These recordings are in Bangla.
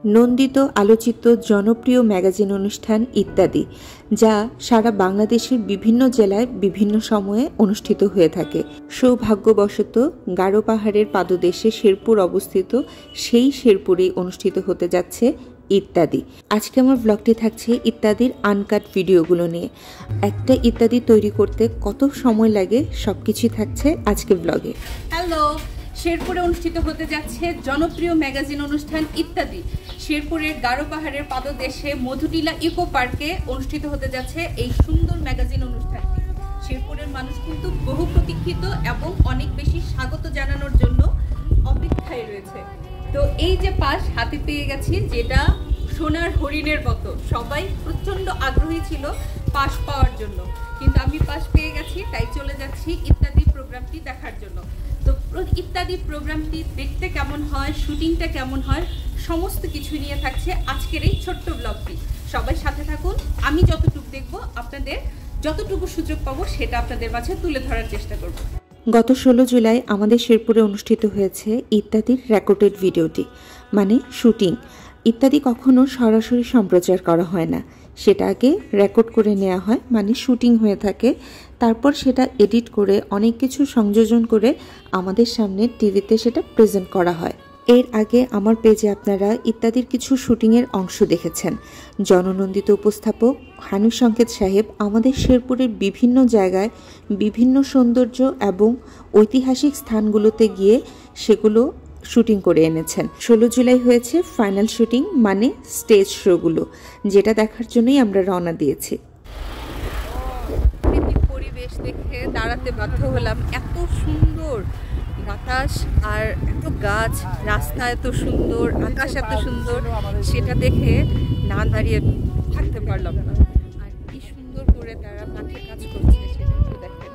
নন্দিত আলোচিত জনপ্রিয় ম্যাগাজিন অনুষ্ঠান ইত্যাদি, যা সারা বাংলাদেশের বিভিন্ন জেলায় বিভিন্ন সময়ে অনুষ্ঠিত হয়ে থাকে। সৌভাগ্যবশত গারো পাহাড়ের পাদদেশে শেরপুর অবস্থিত, সেই শেরপুরেই অনুষ্ঠিত হতে যাচ্ছে ইত্যাদি। আজকে আমার ব্লগটি থাকছে ইত্যাদির আনকাট ভিডিওগুলো নিয়ে। একটা ইত্যাদি তৈরি করতে কত সময় লাগে সবকিছুই থাকছে আজকে ব্লগে। হ্যালো, শেরপুরে অনুষ্ঠিত হতে যাচ্ছে জনপ্রিয় ম্যাগাজিন অনুষ্ঠান ইত্যাদি। শেরপুরের গারো পাহাড়ের পাদদেশে মধুটিলা ইকো পার্কে অনুষ্ঠিত হতে যাচ্ছে এই সুন্দর ম্যাগাজিন অনুষ্ঠানটি। শেরপুরের মানুষ কিন্তু বহু প্রতীক্ষিত এবং অনেক বেশি স্বাগত জানানোর জন্য অপেক্ষায় রয়েছে। তো এই যে পাস হাতে পেয়ে গেছি, যেটা সোনার হরিণের মতো, সবাই প্রচন্ড আগ্রহী ছিল পাস পাওয়ার জন্য, কিন্তু আমি পাস পেয়ে গেছি, তাই চলে যাচ্ছি ইত্যাদি প্রোগ্রামটি দেখার জন্য। তো ইত্যাদি প্রোগ্রামটি দেখতে কেমন হয়, শুটিংটা কেমন হয়, সমস্ত কিছু নিয়ে থাকছে আজকের এই ছোট্ট ব্লগটি। সবাই সাথে থাকুন। আমি যতটুকু দেখবো, আপনাদের যতটুকু সুযোগ পাবো সেটা আপনাদের মাঝে তুলে ধরার চেষ্টা করব। গত 16 জুলাই আমাদের শেরপুরে অনুষ্ঠিত হয়েছে ইত্যাদির রেকর্ডেড ভিডিওটি, মানে শুটিং। ইত্যাদি কখনো সরাসরি সম্প্রচার করা হয় না, সেটা আগে রেকর্ড করে নেওয়া হয়, মানে শুটিং হয়ে থাকে। তারপর সেটা এডিট করে অনেক কিছু সংযোজন করে আমাদের সামনে টিভিতে সেটা প্রেজেন্ট করা হয়। এর আগে আমার পেজে আপনারা ইত্যাদির কিছু শুটিংয়ের অংশ দেখেছেন। জননন্দিত উপস্থাপক হানিফ সংকেত সাহেব আমাদের শেরপুরের বিভিন্ন জায়গায় বিভিন্ন সৌন্দর্য এবং ঐতিহাসিক স্থানগুলোতে গিয়ে সেগুলো শুটিং করে এনেছেন। 16 জুলাই হয়েছে ফাইনাল শুটিং, মানে স্টেজ শোগুলো, যেটা দেখার জন্যই আমরা রওনা দিয়েছি। পরিবেশ দেখে দাঁড়াতে বাধ্য হলাম। এত সুন্দর বাতাস আর এত গাছ, রাস্তা এত সুন্দর, আকাশ এত সুন্দর, সেটা দেখে না দাঁড়িয়ে থাকতে পারলাম না। আর কি সুন্দর করে তারা মাঠে কাজ করছে সেটা একটু দেখেন।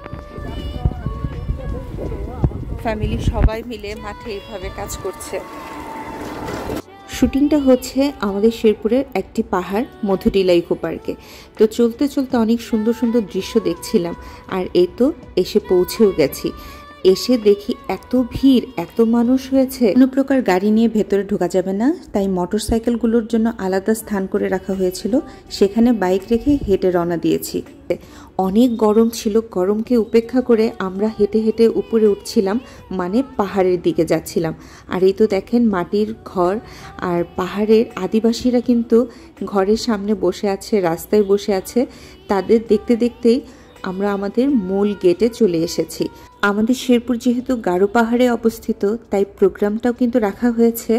ফ্যামিলি সবাই মিলে মাঠে এইভাবে কাজ করছে। শুটিংটা হচ্ছে আমাদের শেরপুরের একটি পাহাড় মধুটিলা ইকো পার্কে। তো চলতে চলতে অনেক সুন্দর সুন্দর দৃশ্য দেখছিলাম, আর এই তো এসে পৌঁছেও গেছি। এসে দেখি এত ভিড়, এত মানুষ হয়েছে, কোনো প্রকার গাড়ি নিয়ে ভেতরে ঢোকা যাবে না, তাই মোটর সাইকেলগুলোর জন্য আলাদা স্থান করে রাখা হয়েছিল, সেখানে বাইক রেখে হেঁটে রওনা দিয়েছি। অনেক গরম ছিল, গরমকে উপেক্ষা করে আমরা হেঁটে হেঁটে উপরে উঠছিলাম, মানে পাহাড়ের দিকে যাচ্ছিলাম। আর এই তো দেখেন মাটির ঘর, আর পাহাড়ের আদিবাসীরা কিন্তু ঘরের সামনে বসে আছে, রাস্তায় বসে আছে। তাদের দেখতে দেখতেই আমরা আমাদের মূল গেটে চলে এসেছি। আমাদের শেরপুর যেহেতু গারো পাহাড়ে অবস্থিত, তাই প্রোগ্রামটাও কিন্তু রাখা হয়েছে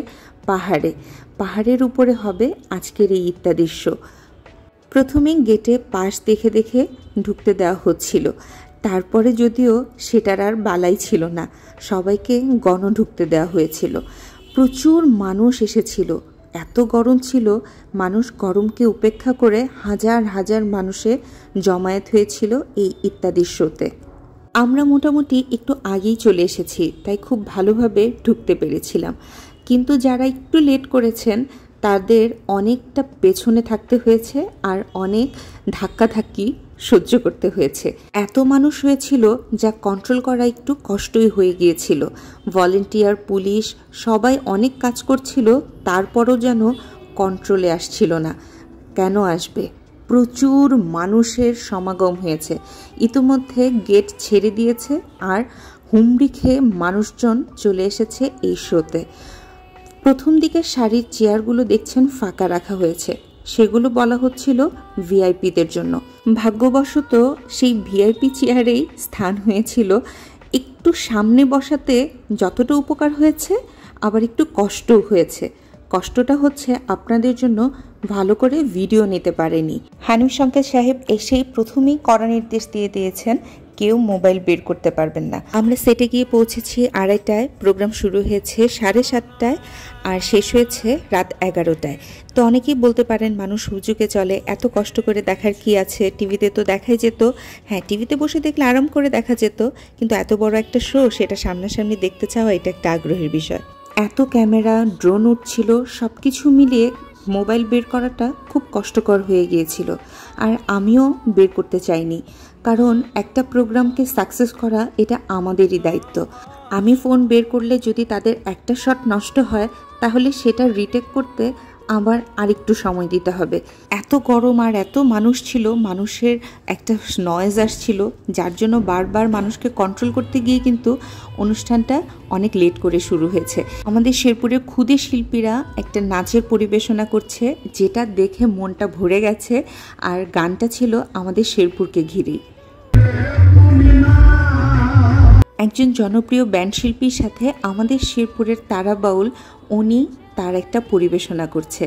পাহাড়ে। পাহাড়ের উপরে হবে আজকের এই ইত্যাদি শো। প্রথমে গেটে পাশ দেখে দেখে ঢুকতে দেওয়া হচ্ছিল, তারপরে যদিও সেটার আর বালাই ছিল না, সবাইকে গণ ঢুকতে দেওয়া হয়েছিল। প্রচুর মানুষ এসেছিল, এত গরম ছিল, মানুষ গরমকে উপেক্ষা করে হাজার হাজার মানুষের জমায়েত হয়েছিল এই ইত্যাদি শোতে। আমরা মোটামুটি একটু আগেই চলে এসেছি, তাই খুব ভালোভাবে ঢুকতে পেরেছিলাম। কিন্তু যারা একটু লেট করেছেন তাদের অনেকটা পেছনে থাকতে হয়েছে, আর অনেক ধাক্কাধাক্কি সহ্য করতে হয়েছে। এত মানুষ হয়েছিল যা কন্ট্রোল করা একটু কষ্টই হয়ে গিয়েছিল। ভলেন্টিয়ার, পুলিশ সবাই অনেক কাজ করছিল, তারপরও যেন কন্ট্রোলে আসছিল না। কেন আসবে? প্রচুর মানুষের সমাগম হয়েছে। ইতিমধ্যে গেট ছেড়ে দিয়েছে, আর হুমড়ি খেয়ে মানুষজন চলে এসেছে এই শোতে। প্রথম দিকে সারির চেয়ারগুলো দেখছেন ফাঁকা রাখা হয়েছে, সেগুলো বলা হচ্ছিল ভিআইপিদের জন্য। ভাগ্যবশত সেই ভিআইপি চেয়ারেই স্থান হয়েছিল। একটু সামনে বসাতে যতটা উপকার হয়েছে, আবার একটু কষ্টও হয়েছে। কষ্টটা হচ্ছে আপনাদের জন্য ভালো করে ভিডিও নিতে পারেনি। হানিফ সংকেত সাহেব এসেই প্রথমেই কড়া নির্দেশ দিয়ে দিয়েছেন, কেউ মোবাইল বের করতে পারবেন না। আমরা সেটে গিয়ে পৌঁছেছি 2:30টায়, প্রোগ্রাম শুরু হয়েছে 7:30টায়, আর শেষ হয়েছে রাত 11টায়। তো অনেকেই বলতে পারেন মানুষ হুজুকে চলে, এত কষ্ট করে দেখার কি আছে, টিভিতে তো দেখাই যেত। হ্যাঁ, টিভিতে বসে দেখলে আরাম করে দেখা যেত, কিন্তু এত বড় একটা শো, সেটা সামনাসামনি দেখতে চাওয়া এটা একটা আগ্রহের বিষয়। এত ক্যামেরা, ড্রোন উঠছিল, সব কিছু মিলিয়ে মোবাইল বের করাটা খুব কষ্টকর হয়ে গিয়েছিল। আর আমিও বের করতে চাইনি, কারণ একটা প্রোগ্রামকে সাকসেস করা এটা আমাদেরই দায়িত্ব। আমি ফোন বের করলে যদি তাদের একটা শট নষ্ট হয়, তাহলে সেটা রিটেক করতে আবার আরেকটু সময় দিতে হবে। এত গরম আর এত মানুষ ছিল, মানুষের একটা নয়েজ আসছিল, যার জন্য বারবার মানুষকে কন্ট্রোল করতে গিয়ে কিন্তু অনুষ্ঠানটা অনেক লেট করে শুরু হয়েছে। আমাদের শেরপুরের ক্ষুদে শিল্পীরা একটা নাচের পরিবেশনা করছে, যেটা দেখে মনটা ভরে গেছে। আর গানটা ছিল আমাদের শেরপুরকে ঘিরেই। একজন জনপ্রিয় ব্যান্ড শিল্পীর সাথে আমাদের শেরপুরের তারা বাউল, উনি তার একটা পরিবেশনা করছে।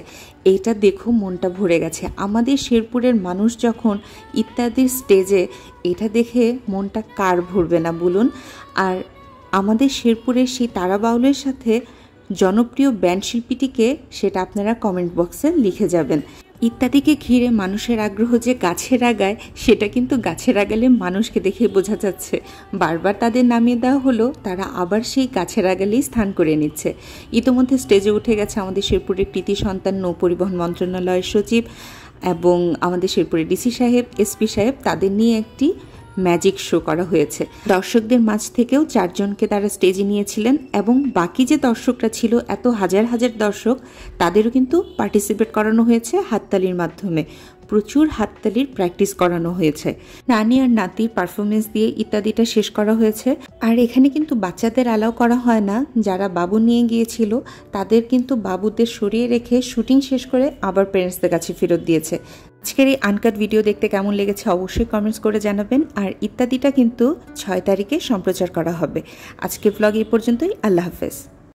এইটা দেখো মনটা ভরে গেছে। আমাদের শেরপুরের মানুষ যখন ইত্যাদির স্টেজে, এটা দেখে মনটা কার ভরবে না বলুন। আর আমাদের শেরপুরের সেই তারা বাউলের সাথে জনপ্রিয় ব্যান্ড শিল্পীটিকে, সেটা আপনারা কমেন্ট বক্সে লিখে যাবেন। ইত্যাদিকে ঘিরে মানুষের আগ্রহ যে গাছের আগায়, সেটা কিন্তু গাছের আগালে মানুষকে দেখে বোঝা যাচ্ছে। বারবার তাদের নামিয়ে দেওয়া হলো, তারা আবার সেই গাছের আগালেই স্থান করে নিচ্ছে। ইতোমধ্যে স্টেজে উঠে গেছে আমাদের শেরপুরের কৃতি সন্তান নৌ পরিবহন মন্ত্রণালয়ের সচিব এবং আমাদের শেরপুরের ডিসি সাহেব, এসপি সাহেব, তাদের নিয়ে একটি ম্যাজিক শো করা হয়েছে। দর্শকদের মাঝ থেকেও 4 জনকে তারা স্টেজে নিয়েছিলেন এবং বাকি যে দর্শকরা ছিল, এত হাজার হাজার দর্শক, তাদেরও কিন্তু পার্টিসিপেট করানো হয়েছে হাততালির মাধ্যমে। প্রচুর হাততালির প্র্যাকটিস করানো হয়েছে। নানি আর নাতির পারফরমেন্স দিয়ে ইত্যাদিটা শেষ করা হয়েছে। আর এখানে কিন্তু বাচ্চাদের অ্যালাউ করা হয় না। যারা বাবু নিয়ে গিয়েছিল তাদের কিন্তু বাবুদের সরিয়ে রেখে শুটিং শেষ করে আবার প্যারেন্টসদের কাছে ফেরত দিয়েছে। আজকের এই আনকাট ভিডিও দেখতে কেমন লেগেছে অবশ্যই কমেন্টস করে জানাবেন। আর ইত্যাদিটা কিন্তু 6 তারিখে সম্প্রচার করা হবে। আজকের ব্লগ এই পর্যন্তই। আল্লাহ হাফেজ।